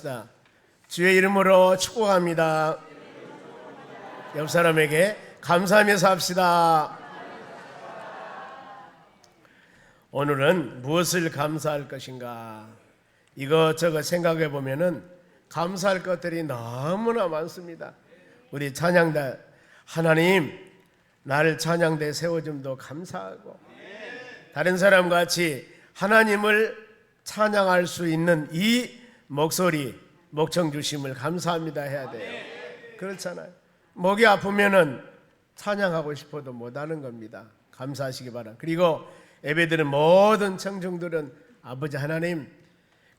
합시다. 주의 이름으로 축복합니다. 옆 사람에게 감사하면서 합시다. 오늘은 무엇을 감사할 것인가? 이것저것 생각해 보면은 감사할 것들이 너무나 많습니다. 우리 찬양대 하나님 나를 찬양대 세워줌도 감사하고, 다른 사람과 같이 하나님을 찬양할 수 있는 이 목소리, 목청 주심을 감사합니다 해야 돼요. 그렇잖아요. 목이 아프면은 찬양하고 싶어도 못하는 겁니다. 감사하시기 바랍니다. 그리고 예배드리는 모든 청중들은 아버지 하나님,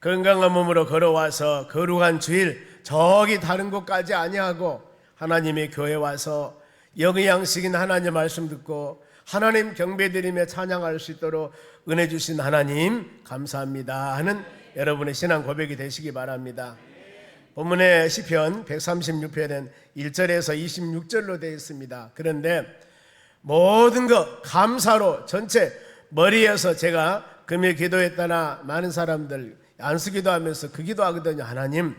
건강한 몸으로 걸어와서 거룩한 주일 저기 다른 곳까지 아니하고 하나님의 교회 와서 영의 양식인 하나님 말씀 듣고 하나님 경배드리며 찬양할 수 있도록 은혜 주신 하나님 감사합니다 하는 여러분의 신앙 고백이 되시기 바랍니다. 본문의 시편 136편은 1절에서 26절로 되어 있습니다. 그런데 모든 것 감사로 전체 머리에서, 제가 금요 기도했다나 많은 사람들 안수기도 하면서 그 기도하거든요. 하나님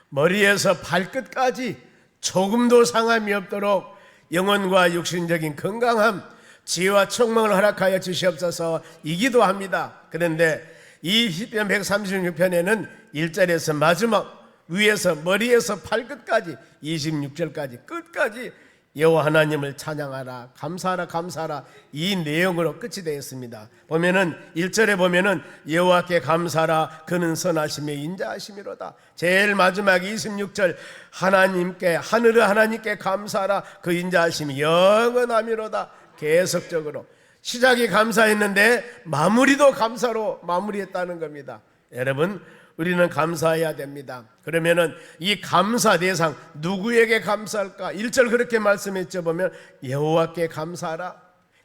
머리에서 발끝까지 조금도 상함이 없도록 영혼과 육신적인 건강함, 지혜와 청명을 허락하여 주시옵소서 이 기도합니다. 그런데 이 시편 136편에는 1절에서 마지막 위에서 머리에서 발끝까지 26절까지 끝까지 여호와 하나님을 찬양하라, 감사하라, 감사하라 이 내용으로 끝이 되어 있습니다. 보면은 1절에 보면은 여호와께 감사하라, 그는 선하심에 인자하심이로다. 제일 마지막 26절 하나님께, 하늘의 하나님께 감사하라, 그 인자하심이 영원함이로다. 계속적으로 시작이 감사했는데 마무리도 감사로 마무리했다는 겁니다. 여러분, 우리는 감사해야 됩니다. 그러면은 이 감사 대상 누구에게 감사할까? 1절 그렇게 말씀했죠. 보면 여호와께 감사하라.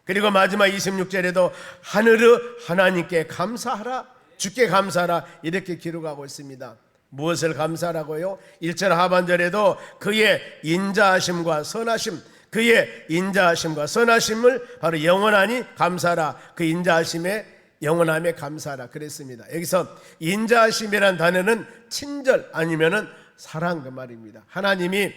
그리고 마지막 26절에도 하늘의 하나님께 감사하라, 주께 감사하라 이렇게 기록하고 있습니다. 무엇을 감사하라고요? 1절 하반절에도 그의 인자하심과 선하심, 그의 인자하심과 선하심을 바로 영원하니 감사하라, 그 인자하심에 영원함에 감사하라 그랬습니다. 여기서 인자하심이란 단어는 친절 아니면은 사랑 그 말입니다. 하나님이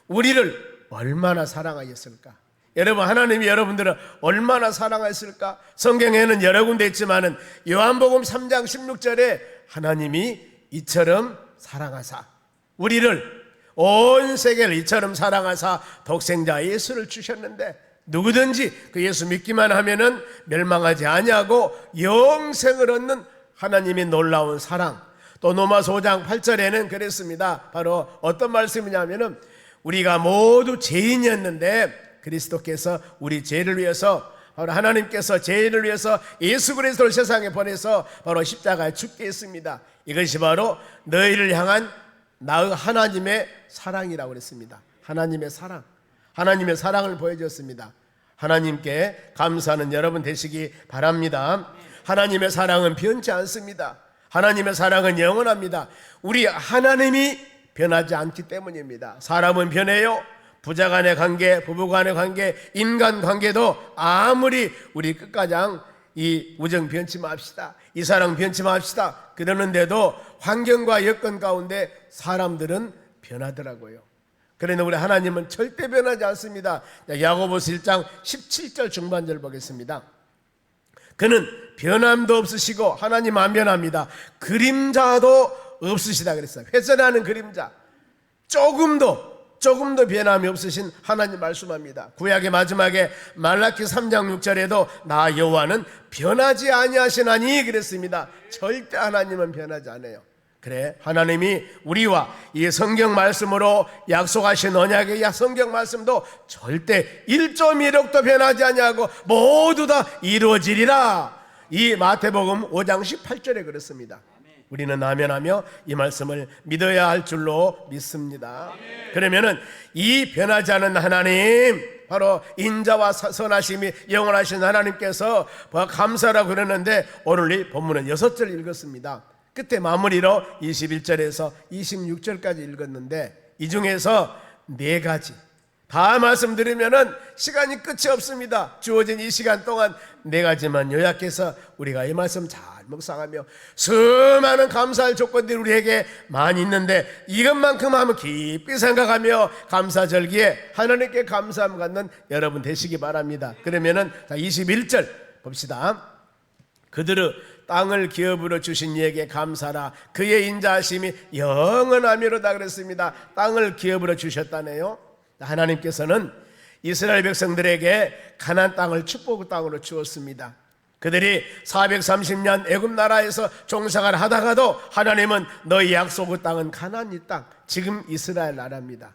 우리를 얼마나 사랑하셨을까? 여러분, 하나님이 여러분들을 얼마나 사랑하셨을까? 성경에는 여러 군데 있지만은 요한복음 3장 16절에 하나님이 이처럼 사랑하사, 우리를 온 세계를 이처럼 사랑하사 독생자 예수를 주셨는데, 누구든지 그 예수 믿기만 하면은 멸망하지 아니하고 영생을 얻는 하나님의 놀라운 사랑. 또 로마서 5장 8절에는 그랬습니다. 바로 어떤 말씀이냐면은 우리가 모두 죄인이었는데 그리스도께서 우리 죄를 위해서, 바로 하나님께서 죄인을 위해서 예수 그리스도를 세상에 보내서 바로 십자가에 죽게 했습니다. 이것이 바로 너희를 향한 나의 하나님의 사랑이라고 그랬습니다. 하나님의 사랑, 하나님의 사랑을 보여줬습니다. 하나님께 감사하는 여러분 되시기 바랍니다. 하나님의 사랑은 변치 않습니다. 하나님의 사랑은 영원합니다. 우리 하나님이 변하지 않기 때문입니다. 사람은 변해요. 부자 간의 관계, 부부 간의 관계, 인간 관계도 아무리 우리 끝가장 이 우정 변치 맙시다, 이 사랑 변치 맙시다 그러는데도 환경과 여건 가운데 사람들은 변하더라고요. 그런데 우리 하나님은 절대 변하지 않습니다. 야고보서 1장 17절 중반절 보겠습니다. 그는 변함도 없으시고, 하나님 안 변합니다. 그림자도 없으시다 그랬어요. 훼손하는 그림자, 조금도 변함이 없으신 하나님 말씀합니다. 구약의 마지막에 말라기 3장 6절에도 나 여호와는 변하지 아니하시나니 그랬습니다. 절대 하나님은 변하지 않아요. 그래, 하나님이 우리와 이 성경 말씀으로 약속하신 언약의 성경 말씀도 절대 1.1억도 변하지 아니하고 모두 다 이루어지리라. 이 마태복음 5장 18절에 그렇습니다. 우리는 아멘하며 이 말씀을 믿어야 할 줄로 믿습니다. 그러면은 이 변하지 않은 하나님, 바로 인자와 선하심이 영원하신 하나님께서 감사라고 그러는데, 오늘 이 본문은 6절 읽었습니다. 끝에 마무리로 21절에서 26절까지 읽었는데 이 중에서 4가지, 다 말씀드리면은 시간이 끝이 없습니다. 주어진 이 시간 동안 네 가지만 요약해서 우리가 이 말씀 잘 묵상하며 수많은 감사할 조건들이 우리에게 많이 있는데 이것만큼 하면 깊이 생각하며 감사절기에 하나님께 감사함 갖는 여러분 되시기 바랍니다. 그러면은 21절 봅시다. 그들의 땅을 기업으로 주신 이에게 감사라. 그의 인자하심이 영원하미로다 그랬습니다. 땅을 기업으로 주셨다네요. 하나님께서는 이스라엘 백성들에게 가나안 땅을 축복의 땅으로 주었습니다. 그들이 430년 애굽 나라에서 종생활 하다가도 하나님은 너희 약속의 땅은 가나안 이 땅, 지금 이스라엘 나라입니다.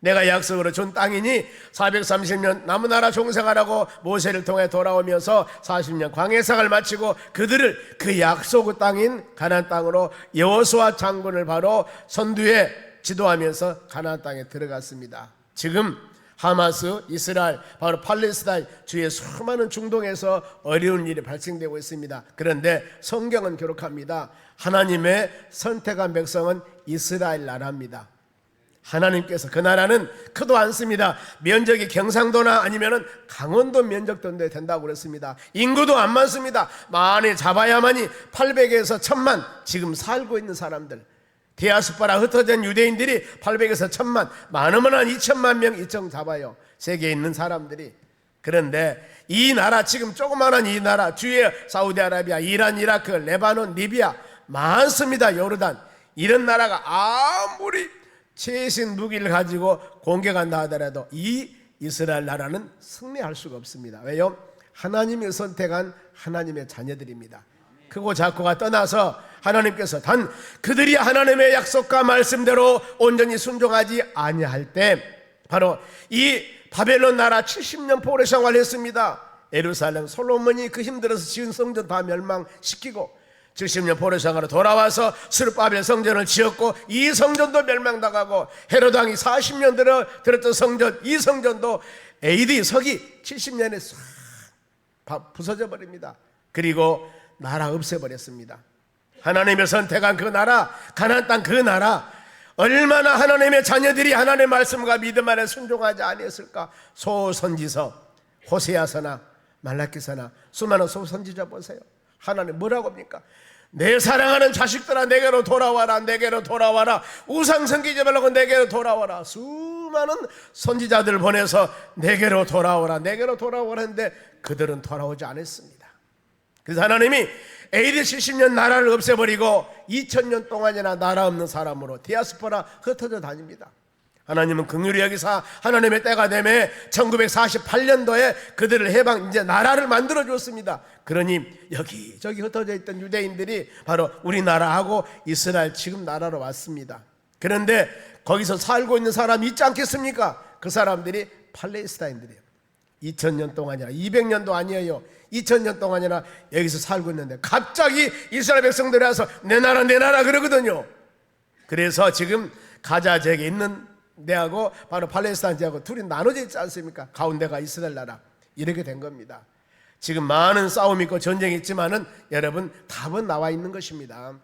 내가 약속으로 준 땅이니 430년 남은 나라 종생활하고 모세를 통해 돌아오면서 40년 광해생활을 마치고 그들을 그 약속의 땅인 가나안 땅으로 여호수아 장군을 바로 선두에 지도하면서 가나안 땅에 들어갔습니다. 지금 하마스, 이스라엘, 바로 팔레스타인 주위의 수많은 중동에서 어려운 일이 발생되고 있습니다. 그런데 성경은 기록합니다. 하나님의 선택한 백성은 이스라엘 나라입니다. 하나님께서 그 나라는 크도 않습니다. 면적이 경상도나 아니면 강원도 면적 정도 된다고 그랬습니다. 인구도 안 많습니다. 많이 잡아야만이 800에서 1000만 지금 살고 있는 사람들, 디아스포라 흩어진 유대인들이 800에서 1000만, 많으면 한 2000만 명 이정 잡아요. 세계에 있는 사람들이. 그런데 이 나라, 지금 조그마한 이 나라 주위에 사우디아라비아, 이란, 이라크, 레바논, 리비아 많습니다. 요르단. 이런 나라가 아무리 최신 무기를 가지고 공격한다 하더라도 이 이스라엘 나라는 승리할 수가 없습니다. 왜요? 하나님이 선택한 하나님의 자녀들입니다. 크고 작고가 떠나서 하나님께서 단 그들이 하나님의 약속과 말씀대로 온전히 순종하지 아니할 때 바로 이 바벨론 나라 70년 포로 생활했습니다. 예루살렘 솔로몬이 그 힘들어서 지은 성전 다 멸망시키고 70년 포로 생활로 돌아와서 스룹바벨 성전을 지었고 이 성전도 멸망당하고 헤로당이 40년 들었던 성전, 이 성전도 AD 서기 70년에 싹 부서져 버립니다. 그리고 나라 없애버렸습니다. 하나님의 선택한 그 나라, 가나안 땅 그 나라, 얼마나 하나님의 자녀들이 하나님의 말씀과 믿음 안에 순종하지 아니했을까. 소선지서 호세아서나 말라기서나 수많은 소선지자 보세요. 하나님 뭐라고 합니까? 내 사랑하는 자식들아 내게로 돌아와라, 내게로 돌아와라, 우상 섬기지 말라고 내게로 돌아와라. 수많은 선지자들 보내서 내게로 돌아오라, 내게로 돌아오라 했는데 그들은 돌아오지 않았습니다. 그래서 하나님이 AD 70년 나라를 없애버리고 2000년 동안이나 나라 없는 사람으로 디아스포라 흩어져 다닙니다. 하나님은 긍휼히 여기사 하나님의 때가 되매 1948년도에 그들을 해방, 이제 나라를 만들어 줬습니다. 그러니 여기저기 흩어져 있던 유대인들이 바로 우리나라하고 이스라엘 지금 나라로 왔습니다. 그런데 거기서 살고 있는 사람이 있지 않겠습니까? 그 사람들이 팔레스타인들이에요. 2000년 동안이나 200년도 아니에요. 2000년 동안이나 여기서 살고 있는데 갑자기 이스라엘 백성들이 와서 내 나라 내 나라 그러거든요. 그래서 지금 가자 지역에 있는 데하고 바로 팔레스타인 지역하고 둘이 나눠져 있지 않습니까? 가운데가 이스라엘 나라. 이렇게 된 겁니다. 지금 많은 싸움이 있고 전쟁이 있지만은 여러분 답은 나와 있는 것입니다.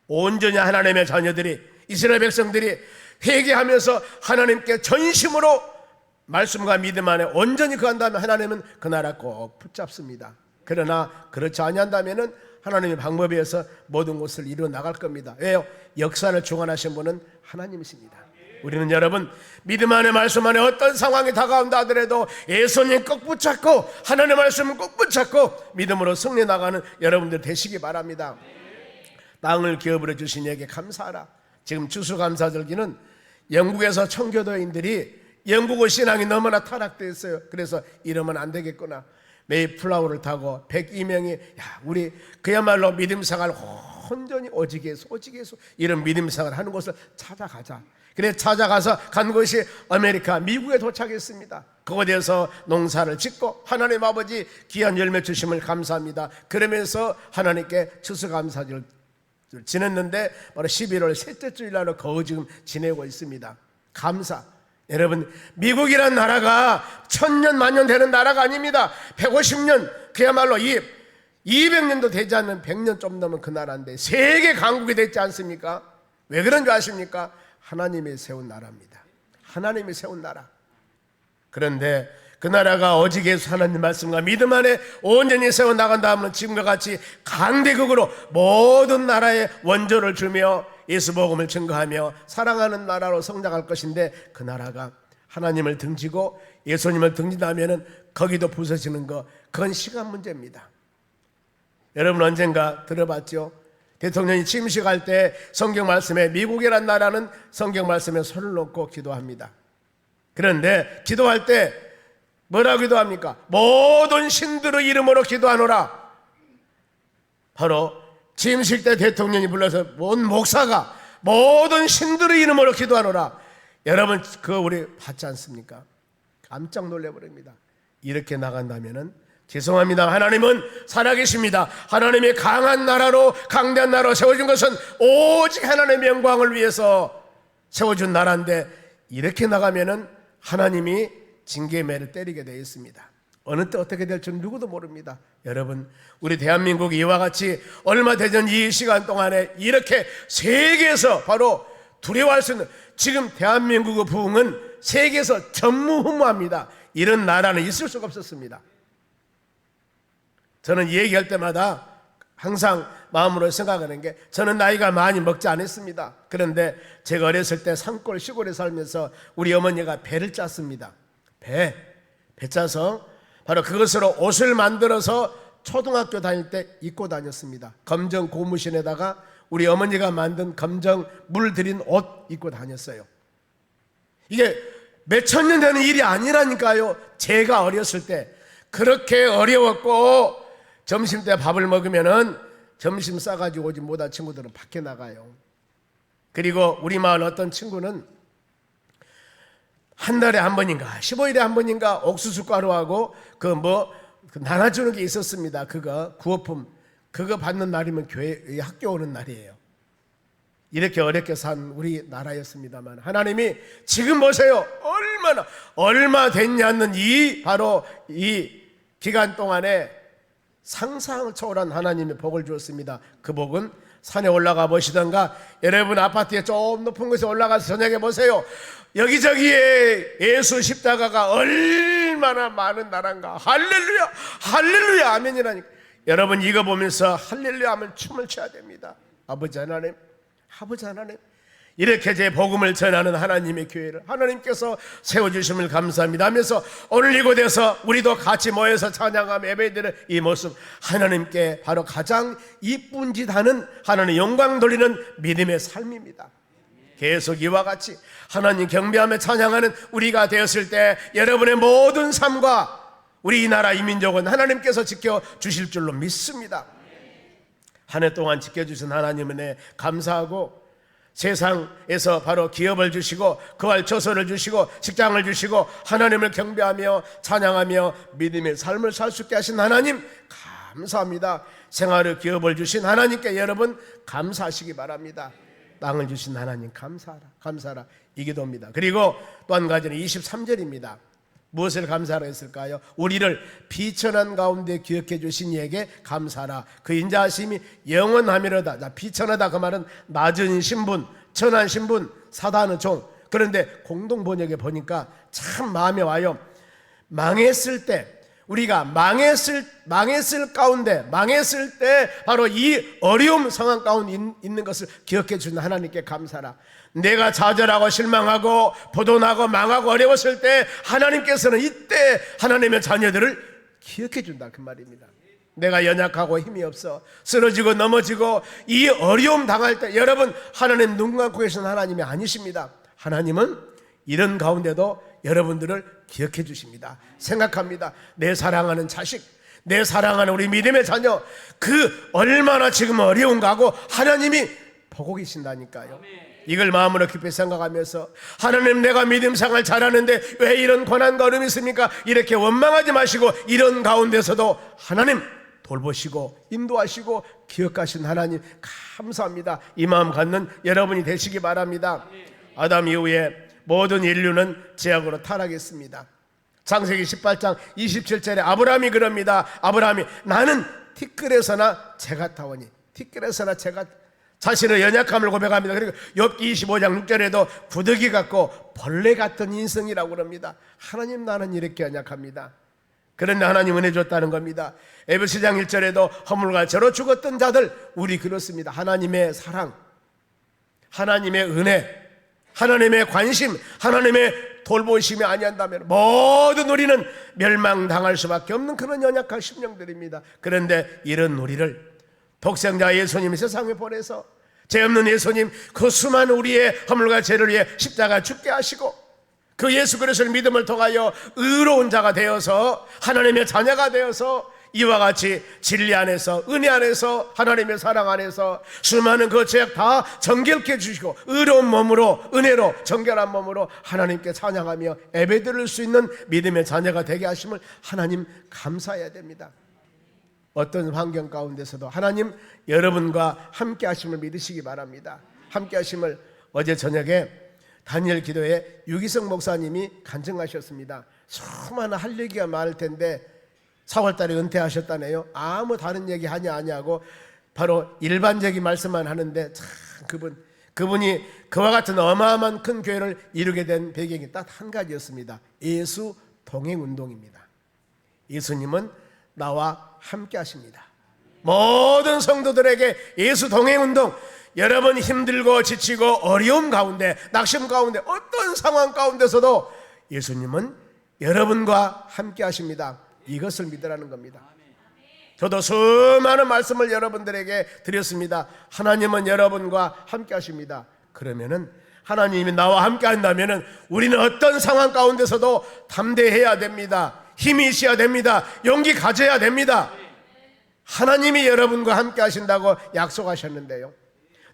온전히 하나님의 자녀들이, 이스라엘 백성들이 회개하면서 하나님께 전심으로 말씀과 믿음 안에 온전히 거한다면 하나님은 그 나라 꼭 붙잡습니다. 그러나 그렇지 아니한다면은 하나님의 방법에 의해서 모든 것을 이루어 나갈 겁니다. 왜요? 역사를 주관하신 분은 하나님이십니다. 우리는 여러분 믿음 안에 말씀 안에 어떤 상황이 다가온다 하더라도 예수님 꼭 붙잡고 하나님의 말씀을 꼭 붙잡고 믿음으로 승리 나가는 여러분들 되시기 바랍니다. 땅을 기업으로 주신 이에게 감사하라. 지금 추수감사절기는 영국에서 청교도인들이 영국의 신앙이 너무나 타락되어 있어요. 그래서 이러면 안 되겠구나. 메이플라워를 타고 102명이 우리 그야말로 믿음생활 온전히 오직에 해서 이런 믿음생활 하는 곳을 찾아가자. 그래 찾아가서 간 곳이 아메리카 미국에 도착했습니다. 그곳에서 농사를 짓고 하나님 아버지 귀한 열매 주심을 감사합니다. 그러면서 하나님께 추수감사절을 지냈는데 바로 11월 셋째 주일날로 거의 지금 지내고 있습니다. 감사. 여러분 미국이란 나라가 1000년 만년 되는 나라가 아닙니다. 150년 그야말로 200년도 되지 않는 100년 좀 넘은 그 나라인데 세계 강국이 됐지 않습니까? 왜 그런 줄 아십니까? 하나님이 세운 나라입니다. 하나님이 세운 나라. 그런데 그 나라가 오직 예수 하나님 말씀과 믿음 안에 온전히 세워나간다 하면 지금과 같이 강대국으로 모든 나라에 원조를 주며 예수 복음을 증거하며 사랑하는 나라로 성장할 것인데, 그 나라가 하나님을 등지고 예수님을 등진다면 거기도 부서지는 거, 그건 시간 문제입니다. 여러분 언젠가 들어봤죠? 대통령이 취임식할 때 성경 말씀에 미국이란 나라는 성경 말씀에 손을 놓고 기도합니다. 그런데 기도할 때 뭐라고 기도합니까? 모든 신들의 이름으로 기도하노라. 바로 취임식 때 대통령이 불러서 온 목사가 모든 신들의 이름으로 기도하노라. 여러분 그거 우리 받지 않습니까? 깜짝 놀래버립니다. 이렇게 나간다면은 죄송합니다. 하나님은 살아계십니다. 하나님의 강한 나라로, 강대한 나라로 세워준 것은 오직 하나님의 영광을 위해서 세워준 나라인데, 이렇게 나가면은 하나님이 징계의 매를 때리게 되어 있습니다. 어느 때 어떻게 될지 누구도 모릅니다. 여러분, 우리 대한민국이 이와 같이 얼마 되전 이 시간 동안에 이렇게 세계에서 바로 두려워할 수 있는, 지금 대한민국의 부흥은 세계에서 전무후무합니다. 이런 나라는 있을 수가 없었습니다. 저는 얘기할 때마다 항상 마음으로 생각하는 게, 저는 나이가 많이 먹지 않았습니다. 그런데 제가 어렸을 때 산골 시골에 살면서 우리 어머니가 배를 짰습니다. 배 짜서 바로 그것으로 옷을 만들어서 초등학교 다닐 때 입고 다녔습니다. 검정 고무신에다가 우리 어머니가 만든 검정 물 들인 옷 입고 다녔어요. 이게 몇천 년 되는 일이 아니라니까요. 제가 어렸을 때 그렇게 어려웠고, 점심 때 밥을 먹으면은 점심 싸가지고 오지 못한 친구들은 밖에 나가요. 그리고 우리 마을 어떤 친구는 한 달에 한 번인가 15일에 한 번인가 옥수수 가루하고 그 나눠주는 게 있었습니다. 그거 구호품, 그거 받는 날이면 교회 학교 오는 날이에요. 이렇게 어렵게 산 우리 나라였습니다만, 하나님이 지금 보세요. 얼마 됐지 않는 바로 이 기간 동안에 상상을 초월한 하나님의 복을 주었습니다. 그 복은 산에 올라가 보시던가, 여러분 아파트에 좀 높은 곳에 올라가서 저녁에 보세요. 여기저기에 예수 십자가가 얼마나 많은 나라인가. 할렐루야, 할렐루야, 아멘이라니까. 여러분 이거 보면서 할렐루야 하면 춤을 춰야 됩니다. 아버지 하나님, 아버지 하나님, 이렇게 제 복음을 전하는 하나님의 교회를 하나님께서 세워주심을 감사합니다 하면서, 오늘 이곳에서 우리도 같이 모여서 찬양하며 예배드리는 이 모습, 하나님께 바로 가장 이쁜 짓 하는, 하나님 영광 돌리는 믿음의 삶입니다. 계속 이와 같이 하나님 경배하며 찬양하는 우리가 되었을 때, 여러분의 모든 삶과 우리 이 나라 이 민족은 하나님께서 지켜주실 줄로 믿습니다. 한 해 동안 지켜주신 하나님 은혜 감사하고, 세상에서 바로 기업을 주시고 그할 처소를 주시고 직장을 주시고 하나님을 경배하며 찬양하며 믿음의 삶을 살 수 있게 하신 하나님 감사합니다. 생활의 기업을 주신 하나님께 여러분 감사하시기 바랍니다. 땅을 주신 하나님 감사하라, 감사하라, 이 기도입니다. 그리고 또 한 가지는 23절입니다. 무엇을 감사하라 했을까요? 우리를 비천한 가운데 기억해 주신 이에게 감사하라. 그 인자하심이 영원하미로다. 자, 비천하다 그 말은 낮은 신분, 천한 신분, 사다는 종. 그런데 공동 번역에 보니까 참 마음에 와요. 망했을 때, 우리가 망했을 때 바로 이 어려움 상황 가운데 있는 것을 기억해 주는 하나님께 감사하라. 내가 좌절하고 실망하고 부도나고 망하고 어려웠을 때 하나님께서는 이때 하나님의 자녀들을 기억해 준다, 그 말입니다. 내가 연약하고 힘이 없어 쓰러지고 넘어지고 이 어려움 당할 때, 여러분 하나님 눈 감고 계신 하나님이 아니십니다. 하나님은 이런 가운데도 여러분들을 기억해 주십니다. 생각합니다. 내 사랑하는 자식, 내 사랑하는 우리 믿음의 자녀, 그 얼마나 지금 어려운가 하고 하나님이 보고 계신다니까요. 이걸 마음으로 깊이 생각하면서, 하나님 내가 믿음 생활 잘하는데 왜 이런 고난과 어려움이 있습니까? 이렇게 원망하지 마시고, 이런 가운데서도 하나님 돌보시고 인도하시고 기억하신 하나님 감사합니다. 이 마음 갖는 여러분이 되시기 바랍니다. 아담 이후에 모든 인류는 죄악으로 타락했습니다. 창세기 18장 27절에 아브라함이 그럽니다. 아브라함이 나는 티끌에서나 재가 타오니, 티끌에서나 재가 자신의 연약함을 고백합니다. 그리고 욥기 25장 6절에도 구더기 같고 벌레 같은 인성이라고 그럽니다. 하나님, 나는 이렇게 연약합니다. 그런데 하나님 은혜 줬다는 겁니다. 에베소장 1절에도 허물과 죄로 죽었던 자들, 우리 그렇습니다. 하나님의 사랑, 하나님의 은혜, 하나님의 관심, 하나님의 돌보심이 아니한다면 모든 우리는 멸망당할 수밖에 없는 그런 연약한 심령들입니다. 그런데 이런 우리를 독생자 예수님이 세상에 보내서 죄 없는 예수님, 그 수많은 우리의 허물과 죄를 위해 십자가 죽게 하시고 그 예수 그리스도를 믿음을 통하여 의로운 자가 되어서 하나님의 자녀가 되어서 이와 같이 진리 안에서, 은혜 안에서, 하나님의 사랑 안에서 수많은 그 죄악 다 정결케 해주시고 의로운 몸으로, 은혜로 정결한 몸으로 하나님께 찬양하며 예배드릴 수 있는 믿음의 자녀가 되게 하심을 하나님 감사해야 됩니다. 어떤 환경 가운데서도 하나님 여러분과 함께 하심을 믿으시기 바랍니다. 함께 하심을 어제 저녁에 다니엘 기도에 유기성 목사님이 간증하셨습니다. 수많은 할 얘기가 많을 텐데 4월달에 은퇴하셨다네요. 아무 다른 얘기 하냐고 바로 일반적인 말씀만 하는데 참 그분이 그와 같은 어마어마한 큰 교회를 이루게 된 배경이 딱 한 가지였습니다. 예수 동행운동입니다. 예수님은 나와 함께 하십니다. 모든 성도들에게 예수 동행운동, 여러분 힘들고 지치고 어려움 가운데, 낙심 가운데, 어떤 상황 가운데서도 예수님은 여러분과 함께 하십니다. 이것을 믿으라는 겁니다. 저도 수많은 말씀을 여러분들에게 드렸습니다. 하나님은 여러분과 함께 하십니다. 그러면은 하나님이 나와 함께 한다면은 우리는 어떤 상황 가운데서도 담대해야 됩니다. 힘이 있어야 됩니다. 용기 가져야 됩니다. 하나님이 여러분과 함께 하신다고 약속하셨는데요,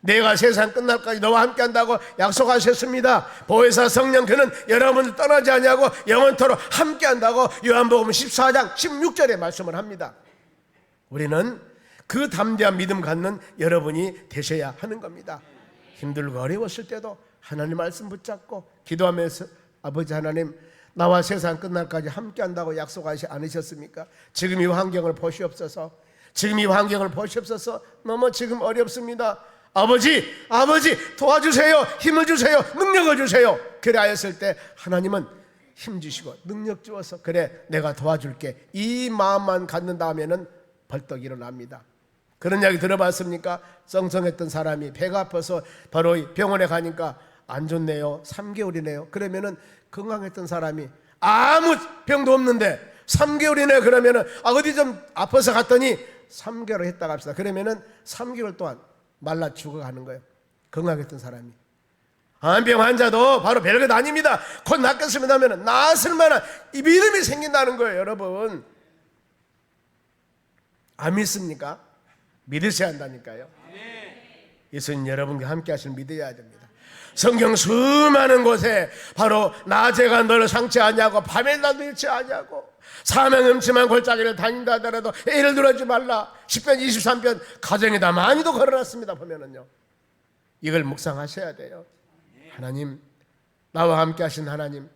내가 세상 끝날까지 너와 함께 한다고 약속하셨습니다. 보혜사 성령 그는 여러분을 떠나지 않냐고 영원토록 함께 한다고 요한복음 14장 16절에 말씀을 합니다. 우리는 그 담대한 믿음 갖는 여러분이 되셔야 하는 겁니다. 힘들고 어려웠을 때도 하나님 말씀 붙잡고 기도하면서 아버지 하나님, 나와 세상 끝날까지 함께 한다고 약속하지 않으셨습니까? 지금 이 환경을 보시옵소서. 지금 이 환경을 보시옵소서. 너무 지금 어렵습니다. 아버지 도와주세요. 힘을 주세요. 능력을 주세요. 그래 하였을 때 하나님은 힘 주시고 능력 주어서 그래 내가 도와줄게, 이 마음만 갖는다 하면은 벌떡 일어납니다. 그런 이야기 들어봤습니까? 썽썽했던 사람이 배가 아파서 바로 병원에 가니까 안 좋네요. 3개월이네요. 그러면은 건강했던 사람이 아무 병도 없는데 3개월이네 그러면은 어디 좀 아파서 갔더니 3개월 했다 갑시다. 그러면은 3개월 동안 말라 죽어가는 거예요. 건강했던 사람이. 암병 환자도 바로 별것 아닙니다. 곧 낫겠습니다 하면 나았을 만한 이 믿음이 생긴다는 거예요. 여러분, 안 믿습니까? 믿으셔야 한다니까요. 예수님 여러분과 함께 하시는 믿어야 됩니다. 성경 수많은 곳에 바로 낮에가 너를 상처하냐고 밤에 나도 일치 하냐고 사명 음침한 골짜기를 다닌다 하더라도 애를 들어주지 말라 10편 23편 가정에다 많이도 걸어놨습니다. 보면은요, 이걸 묵상하셔야 돼요. 하나님, 나와 함께 하신 하나님,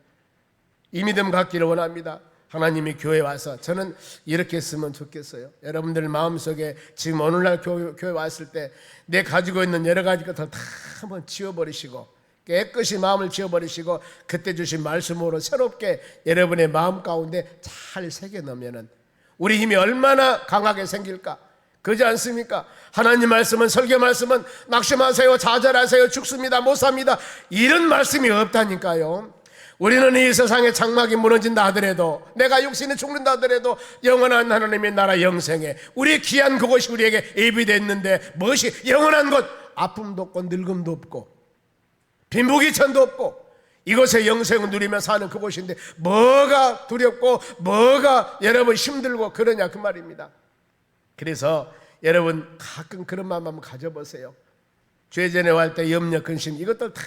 이 믿음 갖기를 원합니다. 하나님이 교회에 와서 저는 이렇게 했으면 좋겠어요. 여러분들 마음속에 지금 오늘날 교회 왔을 때 내 가지고 있는 여러 가지 것들 다 한번 지워버리시고 깨끗이 마음을 지워버리시고 그때 주신 말씀으로 새롭게 여러분의 마음 가운데 잘 새겨 넣으면은 우리 힘이 얼마나 강하게 생길까? 그렇지 않습니까? 하나님 말씀은, 설교 말씀은 낙심하세요, 좌절하세요, 죽습니다, 못 삽니다, 이런 말씀이 없다니까요. 우리는 이 세상에 장막이 무너진다 하더라도, 내가 육신이 죽는다 하더라도 영원한 하나님의 나라 영생에 우리 귀한 그곳이 우리에게 예비되어 있는데, 무엇이 영원한 곳, 아픔도 없고 늙음도 없고 빈부귀천도 없고 이곳에 영생을 누리며 사는 그곳인데 뭐가 두렵고 뭐가 여러분 힘들고 그러냐 그 말입니다. 그래서 여러분 가끔 그런 마음 한번 가져보세요. 죄전에 할 때 염려 근심 이것들 다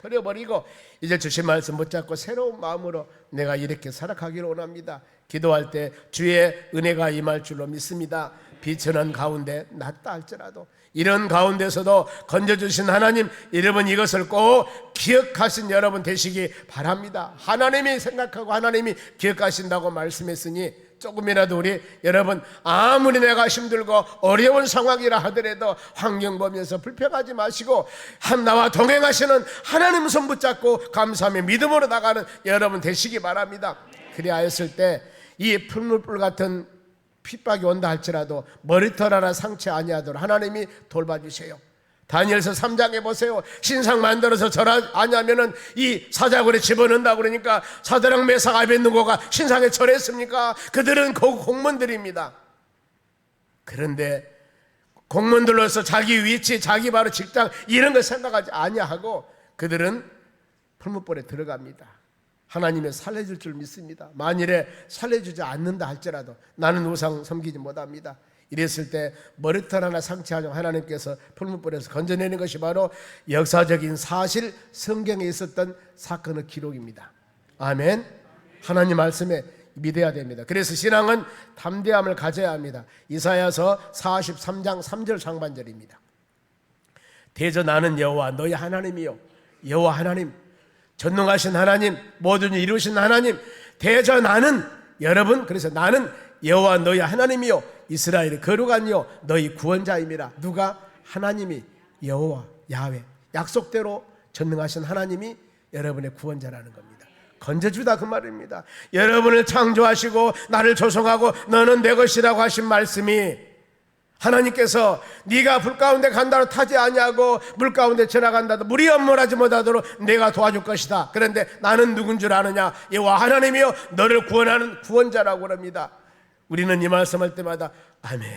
버려버리고 이제 주신 말씀 붙잡고 새로운 마음으로 내가 이렇게 살아가기를 원합니다. 기도할 때 주의 은혜가 임할 줄로 믿습니다. 비천한 가운데 낫다 할지라도 이런 가운데서도 건져주신 하나님, 여러분 이것을 꼭 기억하신 여러분 되시기 바랍니다. 하나님이 생각하고 하나님이 기억하신다고 말씀했으니 조금이라도 우리 여러분 아무리 내가 힘들고 어려운 상황이라 하더라도 환경 보면서 불평하지 마시고 나와 동행하시는 하나님 손 붙잡고 감사하며 믿음으로 나가는 여러분 되시기 바랍니다. 그리하였을 때 이 풀무불 같은 핍박이 온다 할지라도 머리털 하나 상처 아니하도록 하나님이 돌봐주세요. 다니엘서 3장에 보세요. 신상 만들어서 절하지 아니하면은 이 사자굴에 집어넣는다 그러니까 사드락 메삭 아벳느고가 신상에 절했습니까? 그들은 공무원들입니다. 그런데 공무원들로서 자기 위치, 자기 바로 직장 이런 거 생각하지 아니하고 그들은 풀무불에 들어갑니다. 하나님의 살려줄 줄 믿습니다. 만일에 살려주지 않는다 할지라도 나는 우상 섬기지 못합니다. 이랬을 때 머리털 하나 상처하지 하나님께서 풀무불에서 건져내는 것이 바로 역사적인 사실, 성경에 있었던 사건의 기록입니다. 아멘. 하나님 말씀에 믿어야 됩니다. 그래서 신앙은 담대함을 가져야 합니다. 이사야서 43장 3절 상반절입니다. 대저 나는 여호와 너희 하나님이요, 여호와 하나님, 전능하신 하나님, 모든 일 이루신 하나님, 대저 나는, 여러분, 그래서 나는 여호와 너희 하나님이요 이스라엘의 거룩한이요 너희 구원자임이라. 누가? 하나님이, 여호와 야훼, 약속대로 전능하신 하나님이 여러분의 구원자라는 겁니다. 건져주다 그 말입니다. 여러분을 창조하시고 나를 조성하고 너는 내 것이라고 하신 말씀이 하나님께서 네가 불 가운데 간다로 타지 아니하고 물 가운데 지나간다도 물이 엄몰하지 못하도록 내가 도와줄 것이다. 그런데 나는 누군 줄 아느냐? 여호와 하나님이여 너를 구원하는 구원자라고 합니다. 우리는 이 말씀할 때마다 아멘.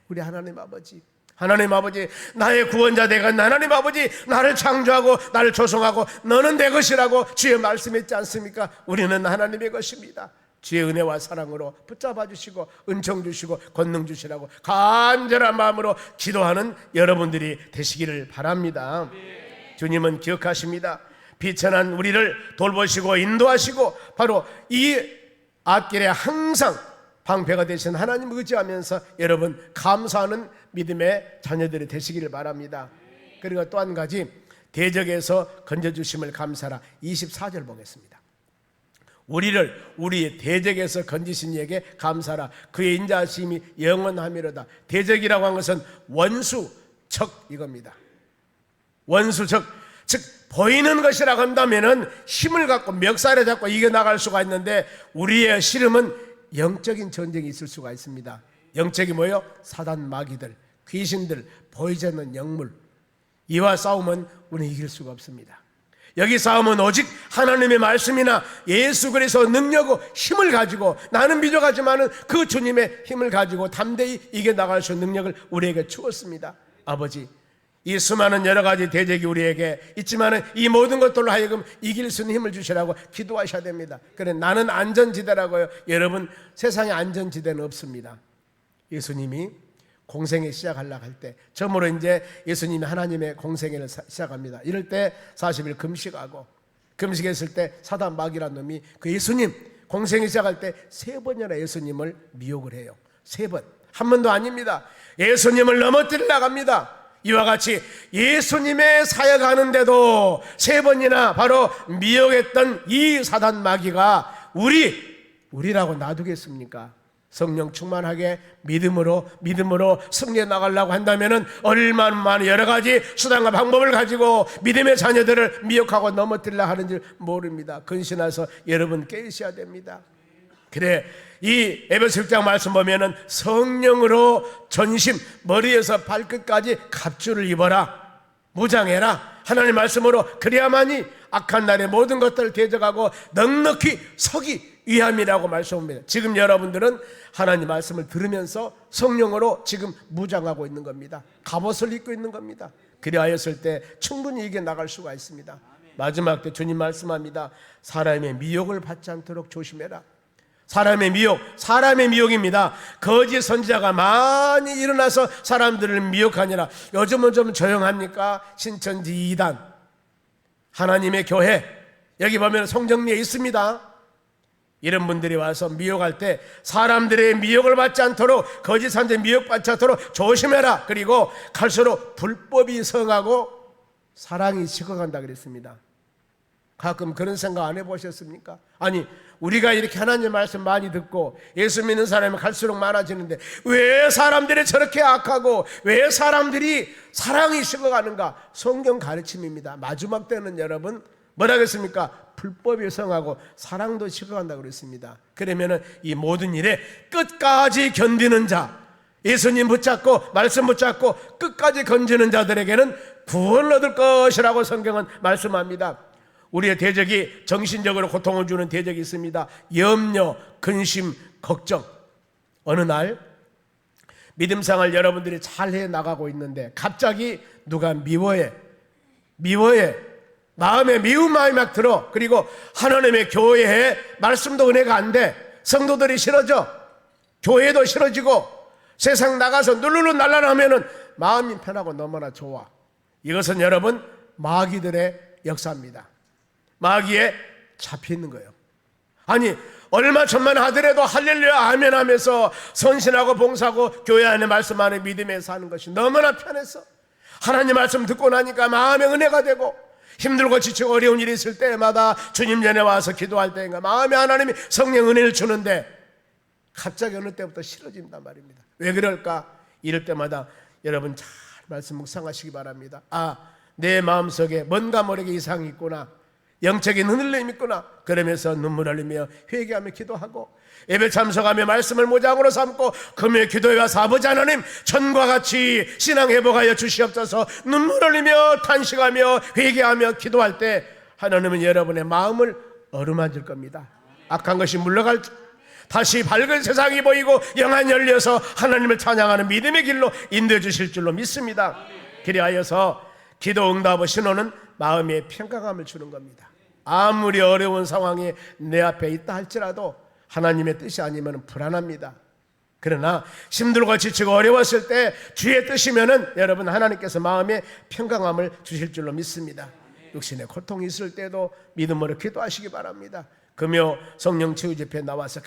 우리 하나님 아버지, 하나님 아버지, 나의 구원자 내가 하나님 아버지, 나를 창조하고 나를 조성하고 너는 내 것이라고 주의 말씀했지 않습니까? 우리는 하나님의 것입니다. 주의 은혜와 사랑으로 붙잡아 주시고 은총 주시고 권능 주시라고 간절한 마음으로 기도하는 여러분들이 되시기를 바랍니다. 주님은 기억하십니다. 비천한 우리를 돌보시고 인도하시고 바로 이 앞길에 항상 방패가 되신 하나님 의지하면서 여러분 감사하는 믿음의 자녀들이 되시기를 바랍니다. 그리고 또 한 가지, 대적에서 건져주심을 감사라. 24절 보겠습니다. 우리의 대적에서 건지신 이에게 감사라. 그의 인자하심이 영원하미로다. 대적이라고 한 것은 원수, 적 이겁니다. 원수, 적, 즉 보이는 것이라고 한다면은 힘을 갖고 멱살에 잡고 이겨나갈 수가 있는데 우리의 씨름은 영적인 전쟁이 있을 수가 있습니다. 영적이 뭐예요? 사단 마귀들, 귀신들, 보이지 않는 영물, 이와 싸움은 우리는 이길 수가 없습니다. 여기 싸움은 오직 하나님의 말씀이나 예수 그리스도 능력과 힘을 가지고, 나는 미족하지만은 그 주님의 힘을 가지고 담대히 이겨나갈 수 있는 능력을 우리에게 주었습니다. 아버지, 이 수많은 여러 가지 대적이 우리에게 있지만은 이 모든 것들로 하여금 이길 수 있는 힘을 주시라고 기도하셔야 됩니다. 그래, 나는 안전지대라고요. 여러분, 세상에 안전지대는 없습니다. 예수님이 공생애 시작하려고 할 때 처음으로 이제 예수님이 하나님의 공생애를 시작합니다. 이럴 때 40일 금식하고, 금식했을 때 사단 마귀란 놈이 그 예수님 공생애 시작할 때 3번이나 예수님을 미혹을 해요. 3번, 한 번도 아닙니다. 예수님을 넘어뜨리려고 합니다. 이와 같이 예수님의 사역하는데도 3번이나 바로 미혹했던 이 사단 마귀가 우리라고 놔두겠습니까? 성령 충만하게 믿음으로 승리해 나가려고 한다면은 얼마나 많은 여러 가지 수단과 방법을 가지고 믿음의 자녀들을 미혹하고 넘어뜨리려 하는지 모릅니다. 근신해서 여러분 깨우셔야 됩니다. 그래, 이 에베소 6장 말씀 보면은 성령으로 전심, 머리에서 발끝까지 갑주를 입어라, 무장해라, 하나님 말씀으로 그래야만이 악한 날의 모든 것들을 대적하고 넉넉히 서기 위함이라고 말씀합니다. 지금 여러분들은 하나님 말씀을 들으면서 성령으로 지금 무장하고 있는 겁니다. 갑옷을 입고 있는 겁니다. 그리하였을 때 충분히 이겨나갈 수가 있습니다. 마지막 때 주님 말씀합니다. 사람의 미혹을 받지 않도록 조심해라. 사람의 미혹입니다. 거짓 선지자가 많이 일어나서 사람들을 미혹하니라. 요즘은 좀 조용합니까? 신천지 2단, 하나님의 교회, 여기 보면 성정리에 있습니다. 이런 분들이 와서 미혹할 때 사람들의 미혹을 받지 않도록, 거짓 선지자 미혹받지 않도록 조심해라. 그리고 갈수록 불법이 성하고 사랑이 식어간다 그랬습니다. 가끔 그런 생각 안 해보셨습니까? 아니, 우리가 이렇게 하나님 말씀 많이 듣고 예수 믿는 사람이 갈수록 많아지는데 왜 사람들이 저렇게 악하고 왜 사람들이 사랑이 식어가는가? 성경 가르침입니다. 마지막 때는 여러분 뭐라 그랬습니까? 불법이 성하고 사랑도 식어간다고 그랬습니다. 그러면은 이 모든 일에 끝까지 견디는 자, 예수님 붙잡고 말씀 붙잡고 끝까지 건지는 자들에게는 구원을 얻을 것이라고 성경은 말씀합니다. 우리의 대적이 정신적으로 고통을 주는 대적이 있습니다. 염려, 근심, 걱정. 어느 날 믿음생활 여러분들이 잘 해나가고 있는데 갑자기 누가 미워해. 마음에 미운 마음이 막 들어. 그리고 하나님의 교회에 말씀도 은혜가 안 돼. 성도들이 싫어져. 교회도 싫어지고 세상 나가서 룰루루 날라나면은 마음이 편하고 너무나 좋아. 이것은 여러분 마귀들의 역사입니다. 마귀에 잡혀있는 거예요. 아니, 얼마 전만 하더라도 할렐루야 아멘 하면서 선신하고 봉사하고 교회 안에 말씀 안에 믿음에 사는 것이 너무나 편했어. 하나님 말씀 듣고 나니까 마음에 은혜가 되고 힘들고 지치고 어려운 일이 있을 때마다 주님 전에 와서 기도할 때인가 마음에 하나님이 성령 은혜를 주는데 갑자기 어느 때부터 싫어진단 말입니다. 왜 그럴까? 이럴 때마다 여러분 잘 말씀 묵상하시기 바랍니다. 아, 내 마음속에 뭔가 모르게 이상이 있구나, 영적인 흔들림이 있구나. 그러면서 눈물 흘리며 회개하며 기도하고 예배 참석하며 말씀을 모장으로 삼고 금요 기도에 와서 아버지 하나님 전과 같이 신앙 회복하여 주시옵소서 눈물 흘리며 탄식하며 회개하며 기도할 때 하나님은 여러분의 마음을 어루만질 겁니다. 악한 것이 물러갈 다시 밝은 세상이 보이고 영안이 열려서 하나님을 찬양하는 믿음의 길로 인도해 주실 줄로 믿습니다. 그리하여서 기도 응답의 신호는 마음의 평강함을 주는 겁니다. 아무리 어려운 상황이 내 앞에 있다 할지라도 하나님의 뜻이 아니면 불안합니다. 그러나 힘들고 지치고 어려웠을 때 주의 뜻이면은 여러분 하나님께서 마음에 평강함을 주실 줄로 믿습니다. 육신의 고통이 있을 때도 믿음으로 기도하시기 바랍니다. 금요 성령 치유 집회에 나와서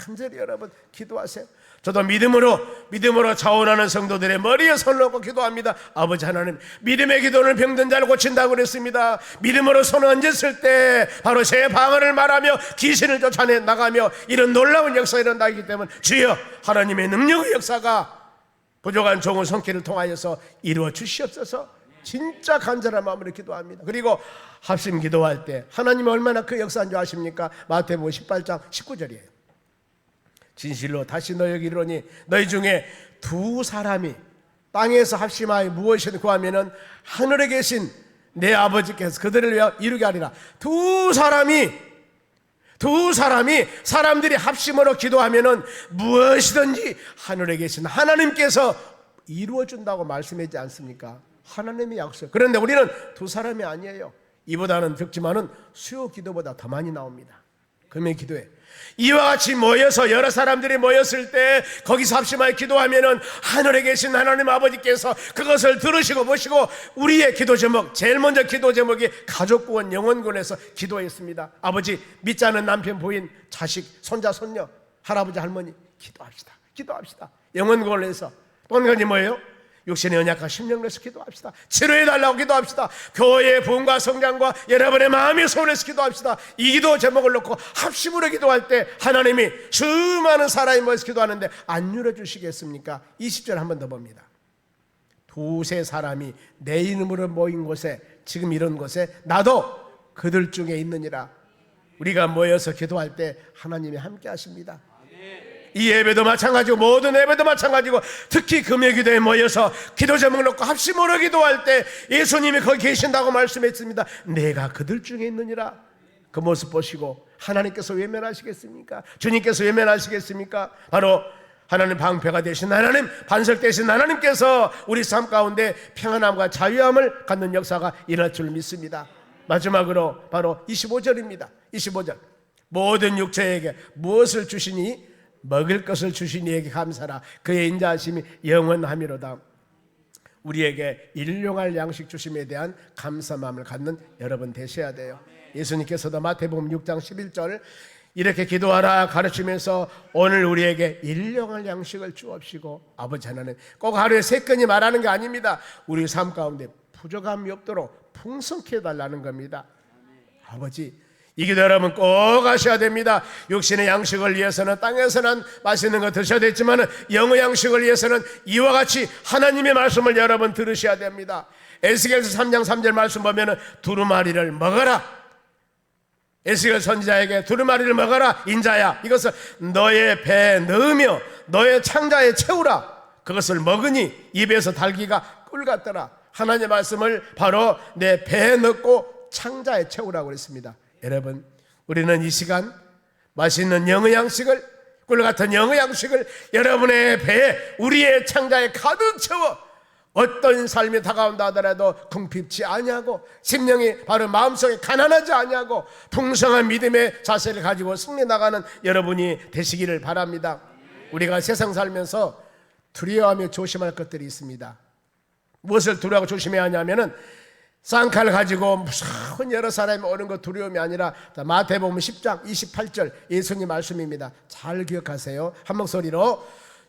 간절히 여러분 기도하세요. 저도 믿음으로 자원하는 성도들의 머리에 손을 얹고 기도합니다. 아버지 하나님, 믿음의 기도는 병든 자를 고친다고 그랬습니다. 믿음으로 손을 얹었을 때 바로 새 방언을 말하며 귀신을 쫓아내 나가며 이런 놀라운 역사가 일어나기 때문에 주여 하나님의 능력의 역사가 부족한 종의 손길을 통하여서 이루어 주시옵소서. 진짜 간절한 마음으로 기도합니다. 그리고 합심 기도할 때 하나님이 얼마나 그 역사인 줄 아십니까? 마태복음 18장 19절이에요. 진실로 다시 너희에게 이르노니 너희 중에 두 사람이 땅에서 합심하여 무엇이든 구하면은 하늘에 계신 내 아버지께서 그들을 위하여 이루게 하리라. 두 사람이 사람들이 합심으로 기도하면은 무엇이든지 하늘에 계신 하나님께서 이루어준다고 말씀하지 않습니까? 하나님의 약속. 그런데 우리는 두 사람이 아니에요. 이보다는 적지만은 수요 기도보다 더 많이 나옵니다. 금요 기도에 이와 같이 모여서 여러 사람들이 모였을 때 거기서 합심하여 기도하면은 하늘에 계신 하나님 아버지께서 그것을 들으시고 보시고 우리의 기도 제목, 제일 먼저 기도 제목이 가족구원 영혼구원에서 기도했습니다. 아버지, 믿지 않은 남편, 부인, 자식, 손자, 손녀, 할아버지, 할머니 기도합시다. 영혼구원을 해서 또 한 가지 뭐예요? 육신의 언약과 심령을 해서 기도합시다. 치료해달라고 기도합시다. 교회의 부흥과 성장과 여러분의 마음의 소원에서 기도합시다. 이 기도 제목을 놓고 합심으로 기도할 때 하나님이 수많은 사람이 모여서 기도하는데 안 이루어주시겠습니까? 20절 한 번 더 봅니다. 두세 사람이 내 이름으로 모인 곳에, 지금 이런 곳에 나도 그들 중에 있느니라. 우리가 모여서 기도할 때 하나님이 함께 하십니다. 이 예배도 마찬가지고 모든 예배도 마찬가지고 특히 금요 기도에 모여서 기도 제목을 놓고 합심으로 기도할 때 예수님이 거기 계신다고 말씀했습니다. 내가 그들 중에 있느니라. 그 모습 보시고 하나님께서 외면하시겠습니까? 주님께서 외면하시겠습니까? 바로 하나님 방패가 되신 하나님, 반석 되신 하나님께서 우리 삶 가운데 평안함과 자유함을 갖는 역사가 일어날 줄 믿습니다. 마지막으로 바로 25절입니다. 25절. 모든 육체에게 무엇을 주시니? 먹을 것을 주신 이에게 감사라. 그의 인자하심이 영원하미로다. 우리에게 일용할 양식 주심에 대한 감사 마음을 갖는 여러분 되셔야 돼요. 예수님께서도 마태복음 6장 11절 이렇게 기도하라 가르치면서 오늘 우리에게 일용할 양식을 주옵시고, 아버지 하나님 꼭 하루에 3건이 말하는 게 아닙니다. 우리 삶 가운데 부족함이 없도록 풍성케 해달라는 겁니다. 아버지, 이 기도 여러분 꼭 하셔야 됩니다. 육신의 양식을 위해서는 땅에서는 맛있는 거 드셔야 되지만 영의 양식을 위해서는 이와 같이 하나님의 말씀을 여러분 들으셔야 됩니다. 에스겔서 3장 3절 말씀 보면은 두루마리를 먹어라. 에스겔 선지자에게 두루마리를 먹어라. 인자야, 이것을 너의 배에 넣으며 너의 창자에 채우라. 그것을 먹으니 입에서 달기가 꿀 같더라. 하나님의 말씀을 바로 내 배에 넣고 창자에 채우라고 그랬습니다. 여러분, 우리는 이 시간 맛있는 영의 양식을, 꿀 같은 영의 양식을 여러분의 배에, 우리의 창자에 가득 채워 어떤 삶이 다가온다 하더라도 궁핍치 아니하고 심령이 바로 마음속에 가난하지 아니하고 풍성한 믿음의 자세를 가지고 승리 나가는 여러분이 되시기를 바랍니다. 우리가 세상 살면서 두려워하며 조심할 것들이 있습니다. 무엇을 두려워하고 조심해야 하냐면은 쌍칼을 가지고 무서운 여러 사람이 오는 것 두려움이 아니라, 마태복음 10장 28절 예수님 말씀입니다. 잘 기억하세요. 한 목소리로,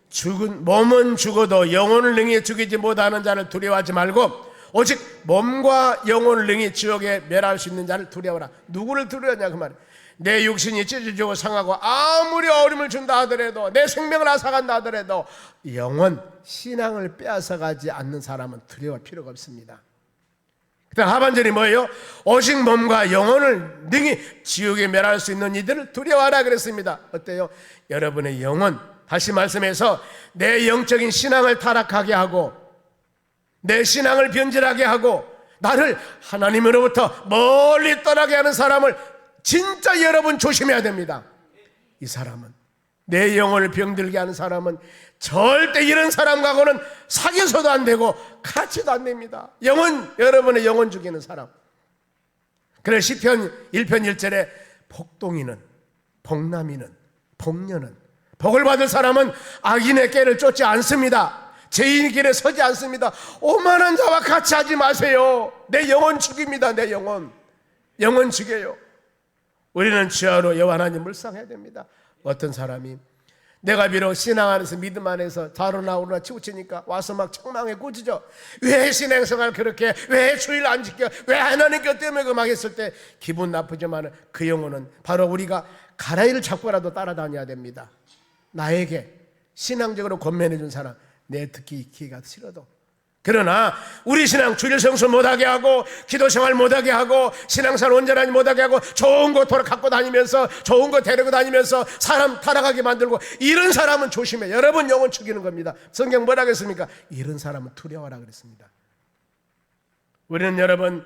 죽은 몸은 죽어도 영혼을 능히 죽이지 못하는 자를 두려워하지 말고 오직 몸과 영혼을 능히 지옥에 멸할 수 있는 자를 두려워라. 누구를 두려워하냐 그 말이에요. 내 육신이 찢어지고 상하고 아무리 어려움을 준다 하더라도, 내 생명을 앗아간다 하더라도 영혼, 신앙을 빼앗아가지 않는 사람은 두려워할 필요가 없습니다. 그다음 하반절이 뭐예요? 오직 몸과 영혼을 능히 지옥에 멸할 수 있는 이들을 두려워하라 그랬습니다. 어때요? 여러분의 영혼, 다시 말씀해서 내 영적인 신앙을 타락하게 하고 내 신앙을 변질하게 하고 나를 하나님으로부터 멀리 떠나게 하는 사람을 진짜 여러분 조심해야 됩니다. 이 사람은, 내 영혼을 병들게 하는 사람은 절대 이런 사람과고는 사귀어서도 안 되고 같이도 안 됩니다. 영혼, 여러분의 영혼 죽이는 사람. 그래 시편 1편 1절에 복동이는, 복남이는, 복녀는, 복을 받을 사람은 악인의 꾀를 쫓지 않습니다. 죄인의 길에 서지 않습니다. 오만한 자와 같이 하지 마세요. 내 영혼 죽입니다. 내 영혼 죽여요. 우리는 주야로 여호와 하나님 묵상해야 됩니다. 어떤 사람이 내가 비록 신앙 안에서 믿음 안에서 자로나 오르나 치우치니까 와서 막 책망에 꾸짖어. 왜 신앙생활 그렇게, 왜 주일 안 지켜, 왜 하나님께 때문에 막 했을 때 기분 나쁘지만 그 영혼은 바로 우리가 가라이를 잡고라도 따라다녀야 됩니다. 나에게 신앙적으로 권면해 준 사람, 내 듣기 귀가 싫어도. 그러나 우리 신앙 주일 성수 못하게 하고 기도 생활 못하게 하고 신앙생활 온전하지 못하게 하고 좋은 거 돌아 갖고 다니면서 좋은 거 데리고 다니면서 사람 타락하게 만들고, 이런 사람은 조심해. 여러분 영혼 죽이는 겁니다. 성경 뭐라 그랬습니까? 이런 사람은 두려워하라 그랬습니다. 우리는 여러분,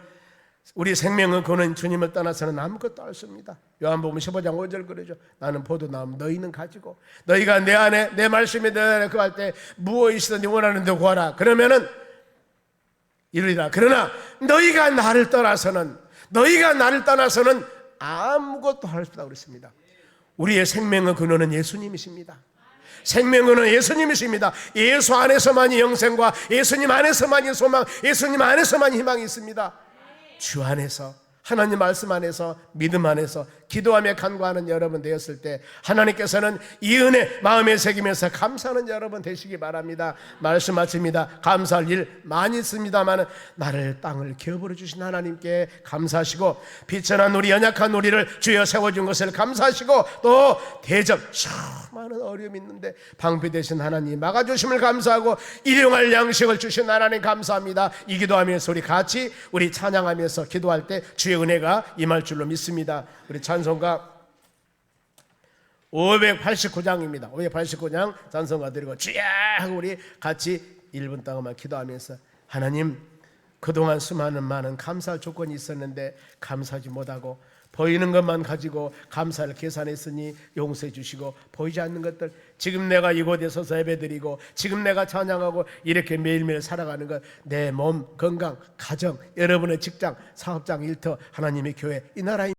우리 생명은 그는 주님을 떠나서는 아무것도 없습니다. 요한복음 15장 5절 그러죠. 나는 포도나무, 너희는 가지고, 너희가 내 안에 내 말씀에 대해 구할 때 무엇이든지 원하는 데 구하라. 그러면은 이르리라. 그러나 너희가 나를 떠나서는 아무것도 할 수 없다고 그랬습니다. 우리의 생명의 근원은 예수님이십니다. 생명의 근원은 예수님이십니다. 예수 안에서만이 영생과 예수님 안에서만이 소망, 예수님 안에서만이 희망이 있습니다. 주 안에서, 하나님 말씀 안에서, 믿음 안에서 기도하며 간구하는 여러분 되었을 때 하나님께서는 이 은혜 마음에 새기면서 감사하는 여러분 되시기 바랍니다. 말씀 마칩니다. 감사할 일 많이 있습니다만 나를 땅을 기업으로 주신 하나님께 감사하시고, 비천한 우리, 연약한 우리를 주여 세워준 것을 감사하시고, 또 대접 수많은 어려움이 있는데 방패 되신 하나님 막아주심을 감사하고, 일용할 양식을 주신 하나님 감사합니다. 이 기도하면서 우리 같이 우리 찬양하면서 기도할 때 주의 은혜가 임할 줄로 믿습니다. 우리 찬송가 589장입니다. 589장 찬송가 드리고 주야 하고 우리 같이 1분 동안만 기도하면서, 하나님 그동안 수많은 많은 감사할 조건이 있었는데 감사하지 못하고 보이는 것만 가지고 감사를 계산했으니 용서해 주시고, 보이지 않는 것들, 지금 내가 이곳에 서서 예배드리고 지금 내가 찬양하고 이렇게 매일매일 살아가는 것, 내 몸 건강, 가정, 여러분의 직장, 사업장, 일터, 하나님의 교회, 이 나라입니다.